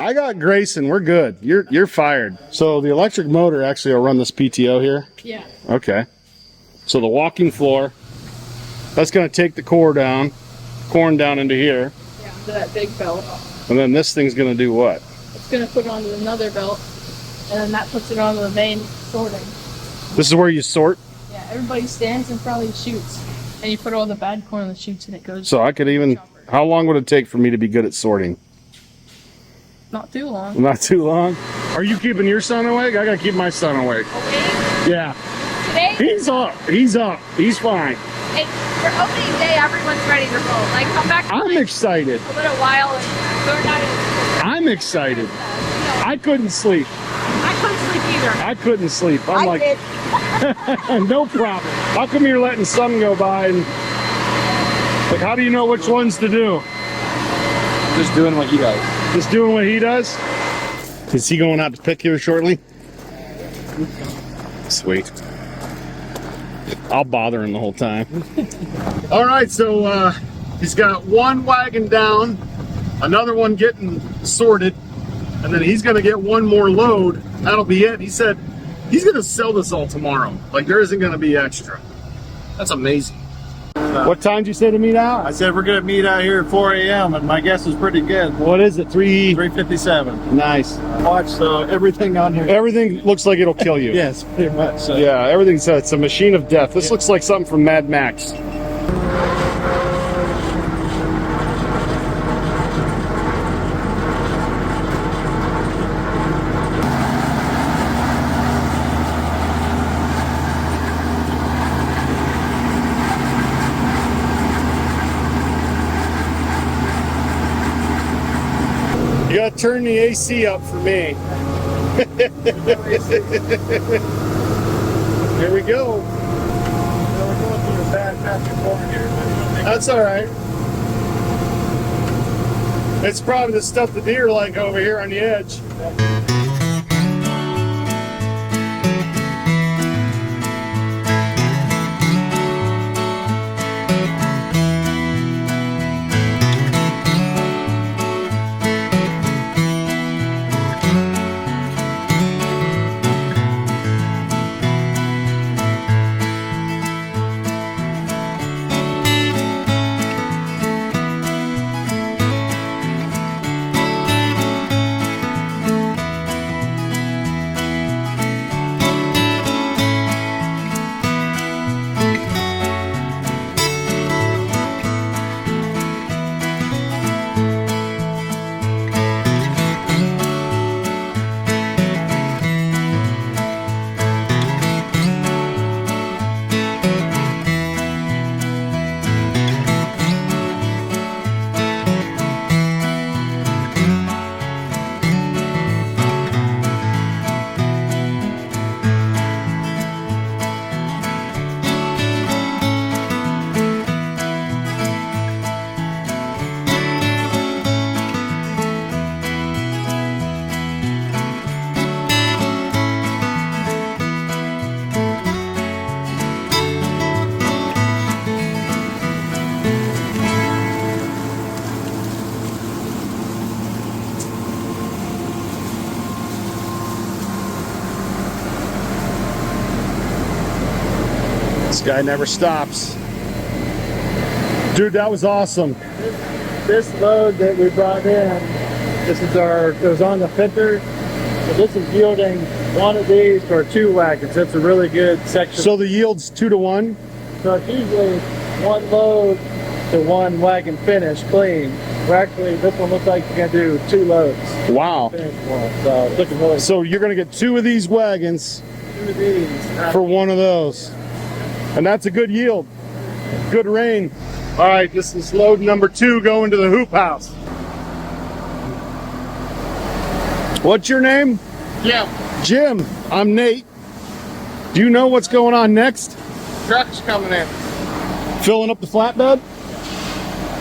I got Grayson. We're good. You're fired. So the electric motor actually will run this PTO here? Yeah. Okay. So the walking floor, that's going to take the corn down into here. Yeah, to that big belt. And then this thing's going to do what? It's going to put it onto another belt, and then that puts it onto the main sorting. This is where you sort? Yeah, everybody stands in front of these chutes, and you put all the bad corn in the chutes, and it goes. So I could even, how long would it take for me to be good at sorting? Not too long. Not too long? Are you keeping your son awake? I got to keep my son awake. Okay. Yeah. Today? He's up. He's up. He's fine. Hey, for opening day, everyone's ready to roll. Like, come back. I'm excited. A little while and learn how to. I'm excited. I couldn't sleep. I couldn't sleep either. I couldn't sleep. I'm like, did. no problem. How come you're letting some go by and like, how do you know which ones to do? Just doing what he does. Just doing what he does? Is he going out to pick here shortly? Sweet. I'll bother him the whole time. All right, so he's got one wagon down, another one getting sorted, and then he's gonna get one more load. That'll be it. He said he's gonna sell this all tomorrow. Like, there isn't gonna be extra. That's amazing. What time did you say to meet out? I said we're gonna meet out here at 4 a.m. and my guess is pretty good. What is it? 3:57. Nice. Watch everything on here. Everything looks like it'll kill you. Yes, pretty much. So. Yeah, everything's it's a machine of death. This looks like something from Mad Max. You gotta turn the AC up for me. Here we go. We're going through a bad patch of corn here. That's all right. It's probably the stuff the deer like over here on the edge. This guy never stops. Dude, that was awesome. This load that we brought in, it was on the fender. So this is yielding one of these for 2 wagons. That's a really good section. So the yield's 2 to 1? So it's usually 1 load to 1 wagon finish clean. We're actually, this one looks like you're gonna do 2 loads. Wow. Finish one. So it's looking really So you're gonna get 2 of these wagons 2 of these. for 1 of those. And that's a good yield. Good rain. All right, this is load number 2 going to the hoop house. What's your name? Yeah, Jim. I'm Nate. Do you know what's going on next? truck's coming in. Filling up the flatbed?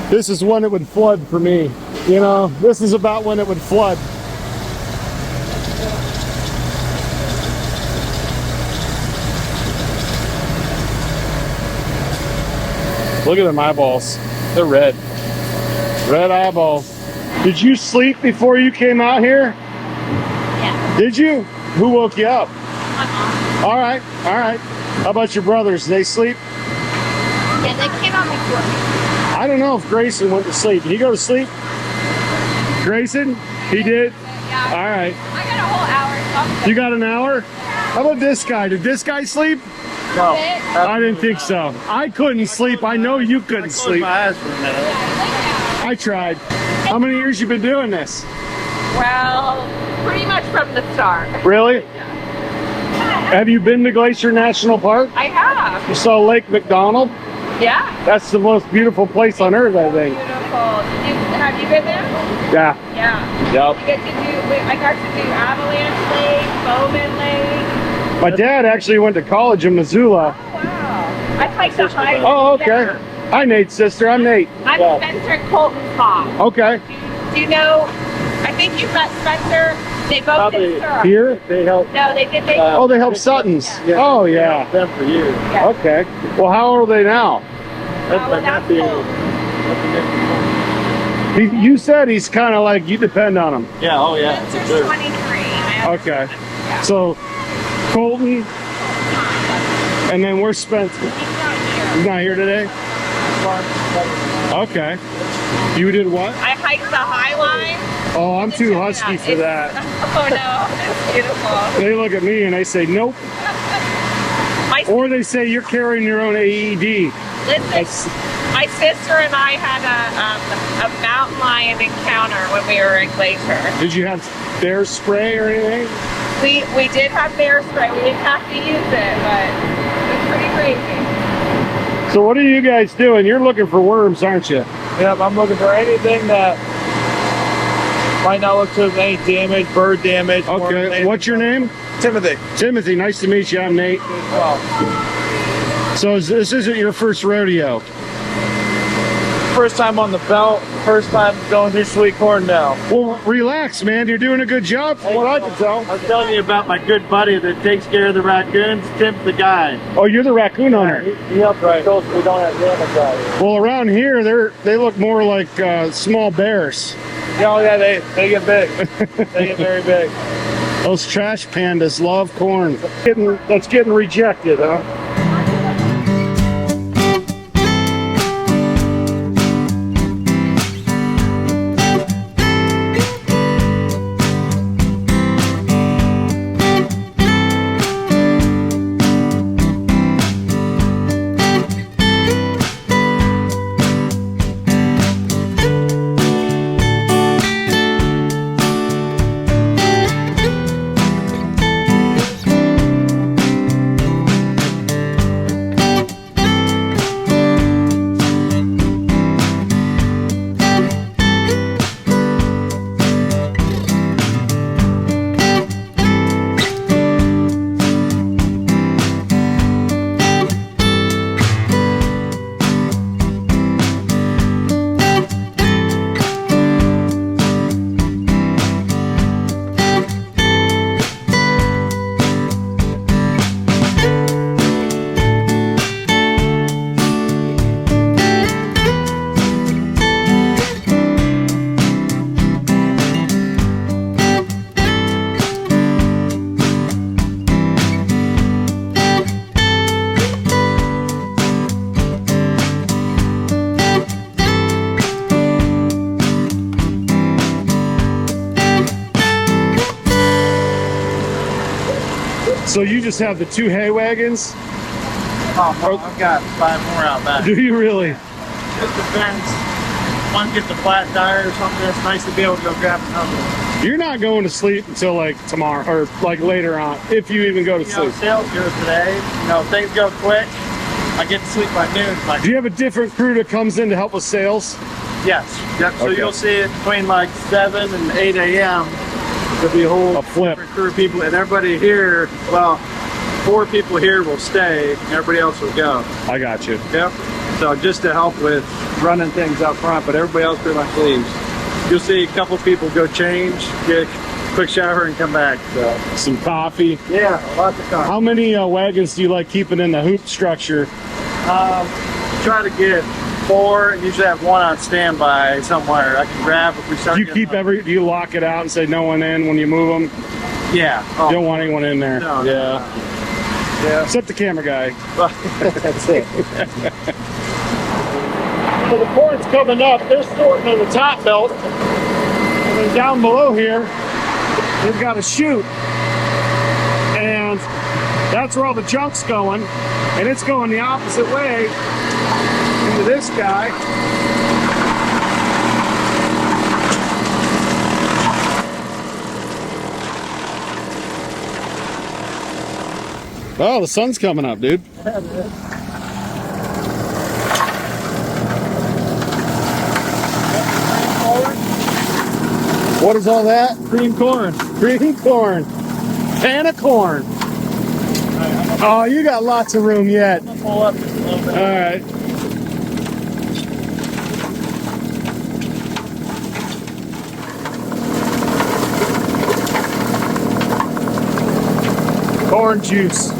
This is when it would flood for me. You know, this is about when it would flood. Look at them eyeballs. They're red. Red eyeballs. Did you sleep before you came out here? Yeah. Did you? Who woke you up? My mom. All right, all right. How about your brothers? They sleep? Yeah, they came out before me. I don't know if Grayson went to sleep. Did he go to sleep? Grayson? He did? Yeah. All right. I got a whole hour. You got an hour? How about this guy? Did this guy sleep? No. I didn't think so. I couldn't sleep. I know you couldn't sleep. My eyes for a minute. I tried. How many years you been doing this? Well, pretty much from the start. Really? Have you been to Glacier National Park? I have. You saw Lake McDonald? Yeah. That's the most beautiful place on earth, I think. Beautiful. Have you been there? Yeah. Yeah. Yep. You get to do. I got to do Avalanche Lake, Bowman Lake. My dad actually went to college in Missoula. Oh wow. I like the high. Oh, okay. Hi, Nate's sister. I'm Nate. I'm Spencer and Colton's mom. Okay. Do you know? I think you've met Spencer. They both did syrup. Here? They help. No, they did. They. Oh, they help Sutton's. Yeah. Oh, yeah. Them for years. Yeah. Okay. Well, how old are they now? That's my that's nephew. cool. You said he's kind of like, you depend on him. Yeah, oh yeah. for Spencer's sure. 23. Okay. So, Colton, and then where's Spencer? He's not here. He's not here today? Okay. You did what? I hiked the High Line. Oh, I'm too husky for that. Oh no, it's beautiful. They look at me and they say, nope. My, Or they say, you're carrying your own AED. listen, my sister and I had a mountain lion encounter when we were in Glacier. Did you have bear spray or anything? We did have bear spray. We didn't have to use it, but it was pretty crazy. So what are you guys doing? You're looking for worms, aren't you? Yep, I'm looking for anything that might not look to have any damage, bird damage. Okay. What's your name? Timothy. Timothy. Nice to meet you. I'm Nate. Well, So this isn't your first rodeo. first time on the belt, first time going through Sweetcorn now. Well, relax, man. You're doing a good job from what I can tell. I was telling you about my good buddy that takes care of the raccoons. Tim's the guy. Oh, you're the raccoon hunter. He helps us so we don't have damage out here. Well, around here, they look more like small bears. Oh yeah, they get big. They get very big. Those trash pandas love corn. That's getting rejected, huh? So you just have the 2 hay wagons? Oh, I've got 5 more out back. Do you really? Just depends. One gets a flat tire or something. It's nice to be able to go grab another. You're not going to sleep until like tomorrow or like later on, if you even go to You know, sleep. sales good today. You know, things go quick. I get to sleep by noon. Like, Do you have a different crew that comes in to help with sales? yes. Yep. So Okay. you'll see it between like 7 and 8 a.m. There'll be a whole A flip. different crew of people, and everybody here. Well, 4 people here will stay. And everybody else will go. I got you. Yep. So just to help with running things up front, but everybody else pretty much leaves. You'll see a couple people go change, get a quick shower, and come back. So Some coffee. yeah, lots of coffee. How many wagons do you like keeping in the hoop structure? Try to get 4, and usually have 1 on standby somewhere I can grab if we start. Do you keep do you lock it out and say no one in when you move them? Yeah. You don't want anyone in there. No, yeah. Yeah. Except the camera guy. That's it. So the corn's coming up. They're sorting in the top belt. And then down below here, they've got a chute. And that's where all the junk's going. And it's going the opposite way into this guy. Oh, the sun's coming up, dude. What is all that? Cream corn. Green corn. Pan of corn. Oh, you got lots of room yet. Pull up just a little bit. All right. Corn juice.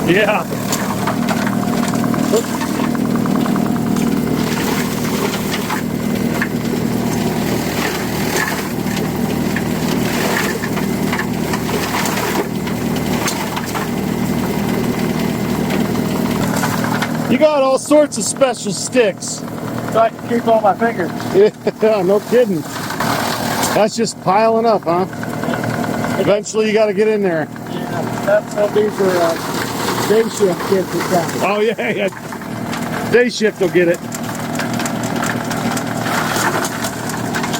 Yeah. You got all sorts of special sticks. So I can keep on my fingers. Yeah, no kidding. That's just piling up, huh? Eventually you got to get in there. Yeah, that's what these are day shift kids are coming. Oh, yeah. Day shift will get it.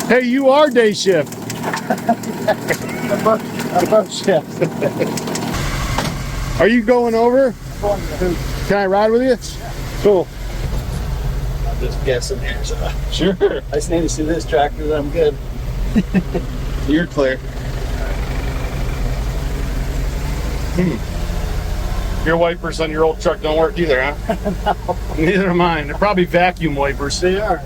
Hey, you are day shift. Above shift. Are you going over? Going to the hoop. Can I ride with you? Cool. I'm just guessing here. So Sure. I just need to see this tractor, then I'm good. You're clear. Your wipers on your old truck don't work either, huh? No. Neither do mine. They're probably vacuum wipers. They are.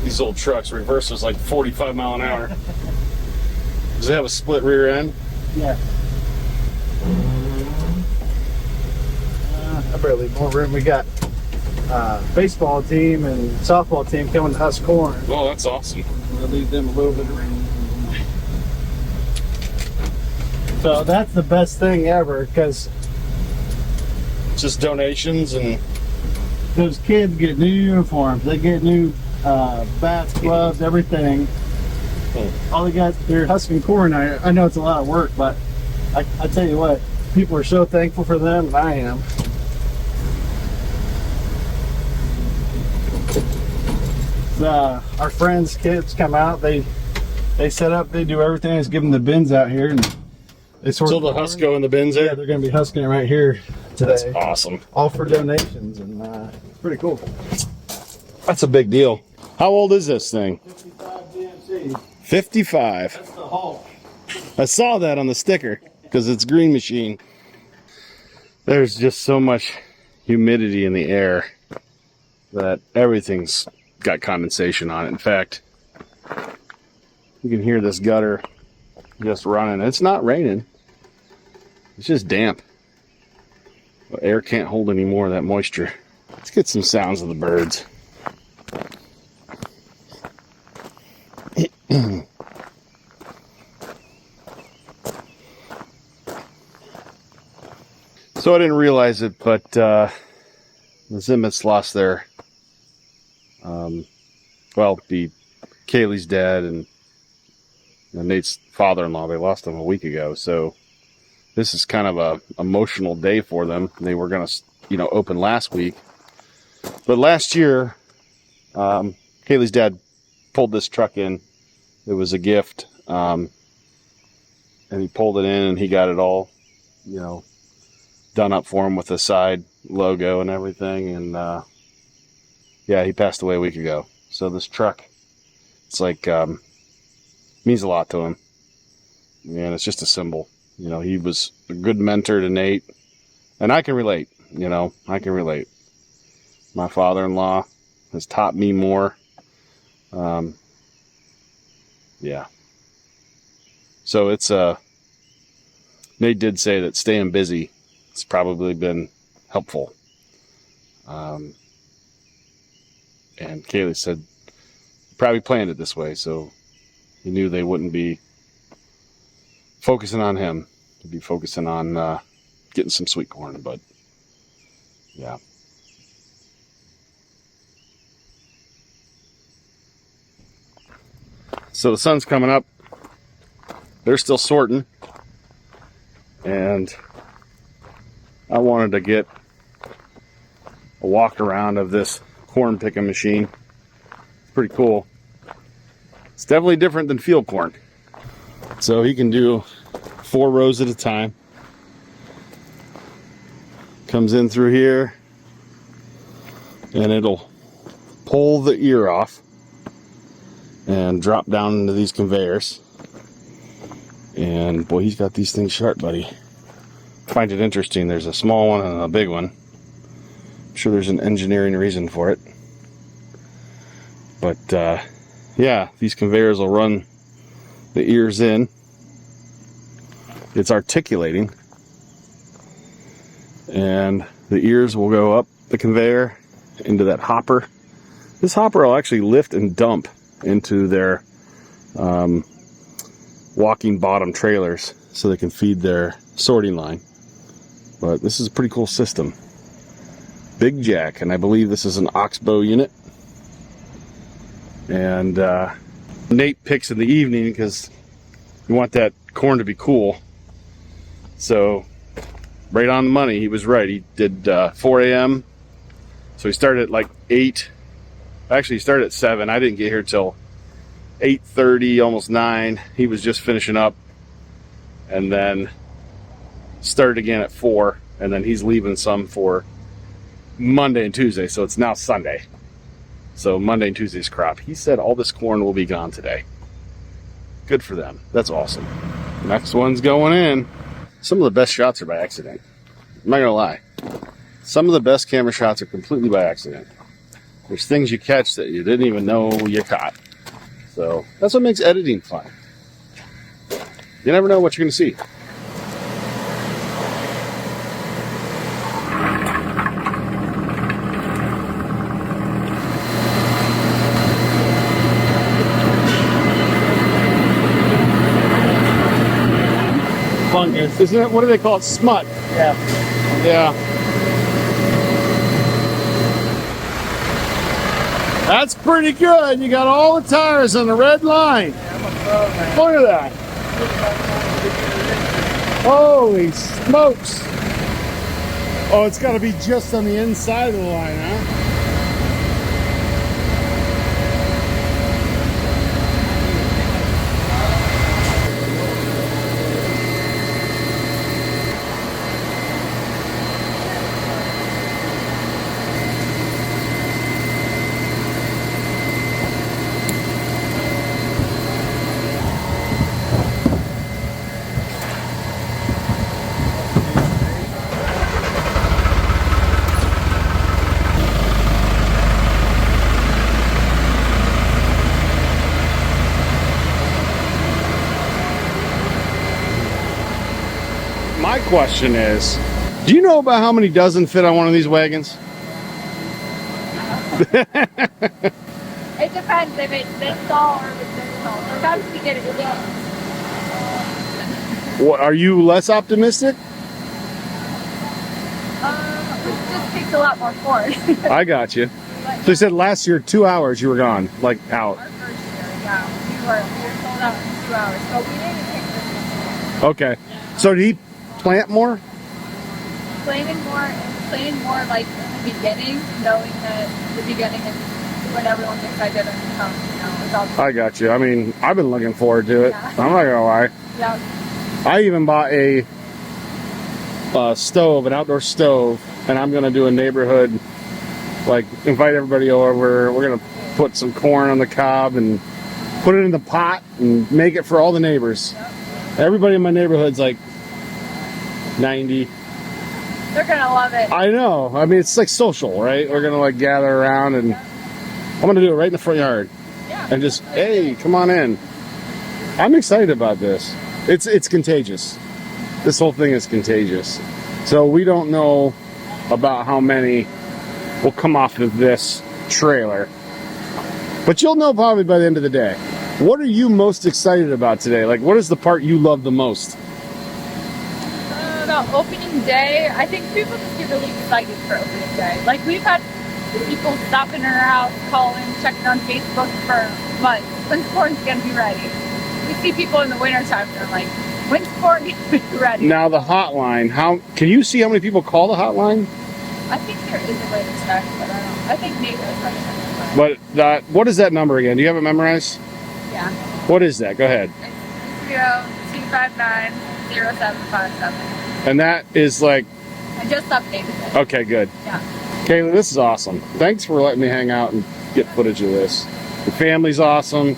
These old trucks, reverse was like 45 mile an hour. Does it have a split rear end? Yeah. I barely more room. We got baseball team and softball team coming to husk corn. Oh, that's awesome. We'll leave them a little bit of room. So that's the best thing ever, because Just donations and those kids get new uniforms. They get new bats, gloves, everything. All they got, they're husking corn. I know it's a lot of work, but I tell you what, people are so thankful for them, and I am. Our friends' kids come out. They set up. They do everything. Just give them the bins out here, and they sort. so the husk go in the bins Yeah, there. they're going to be husking it right here today. That's awesome. All for donations, and pretty cool. That's a big deal. How old is this thing? 55 DMC. 55. That's the Hulk. I saw that on the sticker because it's Green Machine. There's just so much humidity in the air that everything's got condensation on it. In fact, you can hear this gutter just running. It's not raining. It's just damp. The air can't hold any more of that moisture. Let's get some sounds of the birds. So I didn't realize it, but the Zimmets lost their, Kaylee's dad and Nate's father-in-law. They lost them a week ago, so this is kind of a emotional day for them. They were going to, open last week, but last year, Kaylee's dad pulled this truck in. It was a gift, and he pulled it in, and he got it all, done up for him with the side logo and everything. And he passed away a week ago. So this truck, it's like means a lot to him, and it's just a symbol. He was a good mentor to Nate, and I can relate. I can relate. My father-in-law has taught me more. So it's Nate did say that staying busy, it's probably been helpful. And Kaylee said he probably planned it this way, so he knew they wouldn't be focusing on him. They'd be focusing on getting some sweet corn, but yeah. So the sun's coming up. They're still sorting. And I wanted to get a walk around of this corn picking machine. It's pretty cool. It's definitely different than field corn. So he can do 4 rows at a time. Comes in through here and it'll pull the ear off and drop down into these conveyors. And boy, he's got these things sharp, buddy. I find it interesting. There's a small one and a big one. I'm sure there's an engineering reason for it. But yeah, these conveyors will run the ears in. It's articulating. And the ears will go up the conveyor into that hopper. This hopper will actually lift and dump into their walking bottom trailers so they can feed their sorting line. But this is a pretty cool system. Big jack, and I believe this is an Oxbo unit. And Nate picks in the evening because you want that corn to be cool. So right on the money, he was right. He did 4 a.m. So he started at like 8. Actually, he started at 7. I didn't get here till 8:30, almost 9. He was just finishing up. And then started again at 4. And then he's leaving some for Monday and Tuesday. So it's now Sunday. So Monday and Tuesday's crop. He said all this corn will be gone today. Good for them. That's awesome. Next one's going in. Some of the best shots are by accident. I'm not gonna lie. Some of the best camera shots are completely by accident. There's things you catch that you didn't even know you caught. So that's what makes editing fun. You never know what you're gonna see. Fungus. Isn't it? What do they call it? Smut. Yeah. Yeah. That's pretty good. You got all the tires on the red line. Look at that. Holy smokes. Oh, it's got to be just on the inside of the line, huh? My question is, do you know about how many dozen fit on one of these wagons? It depends if it's this tall or if it's this tall. Sometimes we get it in. What, are you less optimistic? It just takes a lot more corn. I got you. So you said last year 2 hours you were gone, like out. Our first year, yeah. We were sold out in 2 hours. But we didn't take this much. Okay. So did he plant more? Planning more like in the beginning, knowing that the beginning is when everyone's excited and comes, it's all I got you. I mean, I've been looking forward to it. Yeah. I'm not gonna lie. yeah. I even bought a stove, an outdoor stove, and I'm gonna do a neighborhood, like invite everybody over. We're gonna put some corn on the cob and put it in the pot and make it for all the neighbors. Yep. Everybody in my neighborhood's like 90. They're gonna love it. I know. I mean, it's like social, right? We're gonna like gather around, and I'm gonna do it right in the front yard, Yeah. and just, hey, come on in. I'm excited about this. It's contagious. This whole thing is contagious. So we don't know about how many will come off of this trailer. But you'll know probably by the end of the day. What are you most excited about today? Like, what is the part you love the most? About opening day, I think people just get really excited for opening day. Like, we've had people stopping in our house, calling, checking on Facebook for months. When's corn's gonna be ready? We see people in the wintertime, they're like, when's corn gonna be ready? Now the hotline, can you see how many people call the hotline? I think there is a way to check, but I don't. I think maybe that's running on But what is that number again? Do you have it memorized? Yeah. What is that? Go ahead. It's 259-0757. And that is like, I just updated it. okay, good. Yeah. Kaylee, this is awesome. Thanks for letting me hang out and get footage of this. Your family's awesome.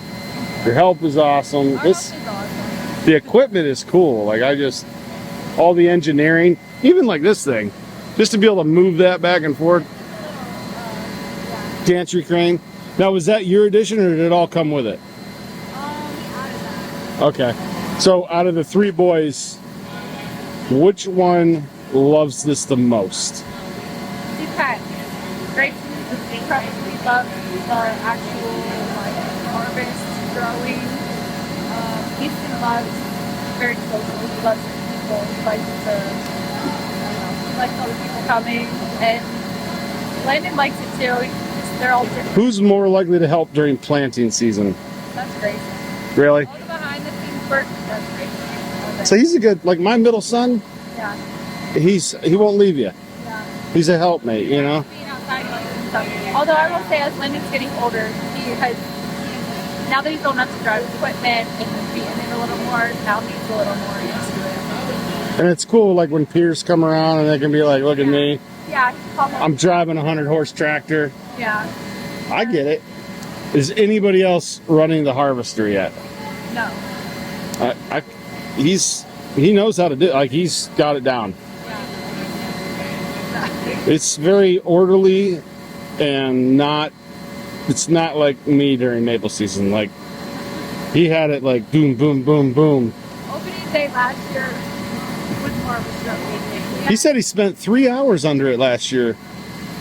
Your help is awesome. Our help is awesome. The equipment is cool. Like, all the engineering, even like this thing, just to be able to move that back and forth. Gantry crane. Now, was that your addition or did it all come with it? Okay. So out of the three boys, which one loves this the most? Depends. Grapes probably love the actual harvest, growing. Easton loves very social. He loves people. He likes to, he likes all the people coming. And Landon likes it too. They're all different. Who's more likely to help during planting season? That's great. Really? All the behind the scenes work, that's great. So he's a good, like my middle son, Yeah. he won't leave you. Yeah. He's a helpmate, you know? Being outside and stuff. Although I will say, as Lyndon's getting older, now that he's old enough to drive equipment and be in it a little more, now he's a little more into it. And it's cool, like when peers come around and they can be like, look at me. Yeah. I'm driving a 100-horse tractor. Yeah. I get it. Is anybody else running the harvester yet? No. He knows how to do it. Like, he's got it down. Yeah. It's very orderly and it's not like me during maple season. Like, he had it like boom, boom, boom, boom. Opening day last year was more of a struggle. He said he spent 3 hours under it last year.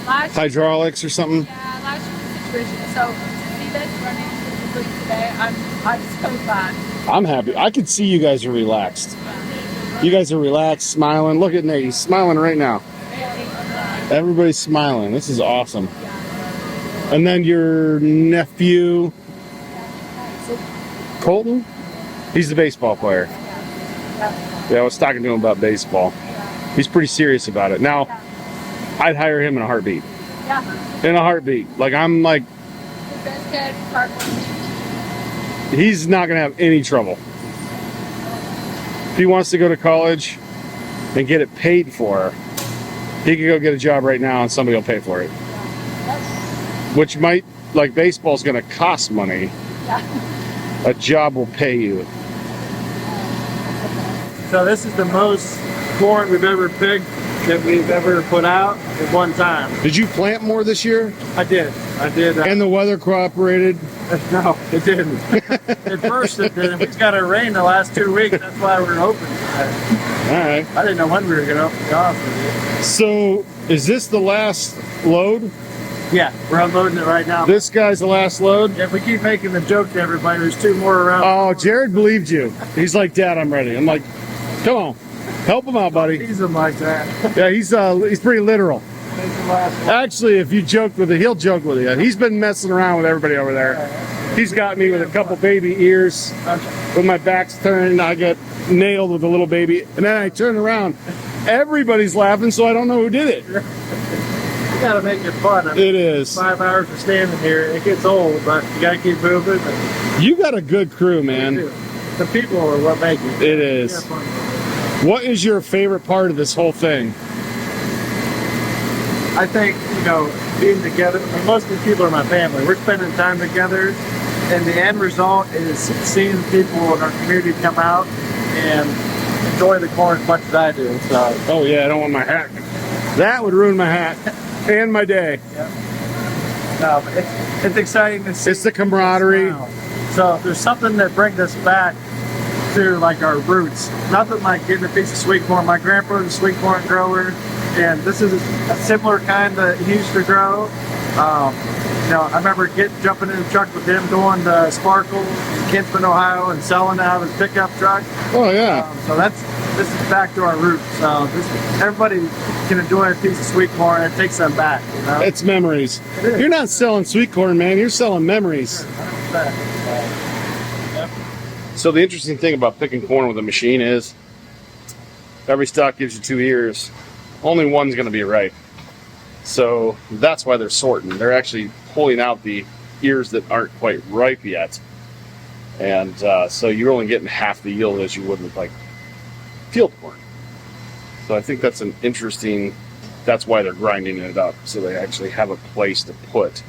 Last year, Hydraulics or something. yeah, last year was a situation. So to see this running physically today, I'm so glad. I'm happy. I could see you guys are relaxed. You guys are relaxed, smiling. Look at Nate. He's smiling right now. Everybody's smiling. This is awesome. And then your nephew, Colton, he's the baseball player. Yeah, I was talking to him about baseball. He's pretty serious about it. Now, I'd hire him in a heartbeat. Yeah. In a heartbeat. Like, I'm like, The best kid, hardworking. he's not going to have any trouble. If he wants to go to college and get it paid for, he could go get a job right now and somebody will pay for it. Which might, like, baseball's going to cost money. Yeah. A job will pay you. So this is the most corn we've ever picked that we've ever put out at one time. Did you plant more this year? I did. And the weather cooperated? No, it didn't. At first it didn't. We just got a rain the last 2 weeks. That's why we're open. All right. I didn't know when we were going to open the office. So, is this the last load? Yeah, we're unloading it right now. This guy's the last load? If we keep making the joke to everybody, there's 2 more around. Oh, Jared believed you. He's like, Dad, I'm ready. I'm like, come on. Help him out, buddy. Tease them like that. Yeah, he's pretty literal. That's the last one. Actually, if you joke with it, he'll joke with you. He's been messing around with everybody over there. He's got me with a couple baby ears. When my back's turned, I get nailed with a little baby. And then I turn around. Everybody's laughing, so I don't know who did it. You got to make it fun. I mean, It is. 5 hours of standing here, it gets old, but you got to keep moving. You got a good crew, man. The people are what make it. It is. What is your favorite part of this whole thing? I think, being together, most of the people are my family. We're spending time together, and the end result is seeing people in our community come out and enjoy the corn as much as I do. So, Oh, yeah, I don't want my hat. That would ruin my hat and my day. no, but it's exciting to see. It's the camaraderie. So if there's something that brings us back to like our roots, nothing like getting a piece of sweet corn. My grandpa was a sweet corn grower. and this is a similar kind that he used to grow. I remember jumping in the truck with him going to Sparkle in Kinsman, Ohio, and selling out of his pickup truck. Oh yeah. So this is back to our roots. So everybody can enjoy a piece of sweet corn. It takes them back. It's memories. You're not selling sweet corn, man. You're selling memories. 100%. So the interesting thing about picking corn with a machine is every stalk gives you 2 ears. Only one's going to be right. So that's why they're sorting. They're actually pulling out the ears that aren't quite ripe yet. And so you're only getting half the yield as you would with like field corn. So I think that's an interesting, that's why they're grinding it up. So they actually have a place to put,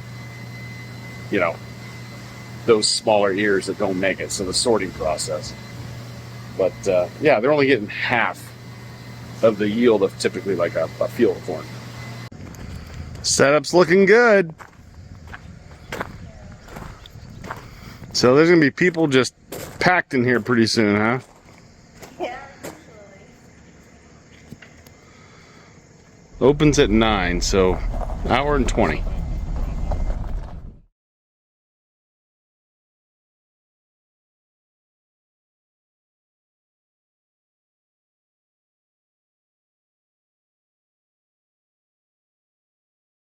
those smaller ears that don't make it. So the sorting process. But yeah, they're only getting half of the yield of typically like a field corn. Setup's looking good. So there's gonna be people just packed in here pretty soon, huh? Yeah, Opens at 9, so hour and 20.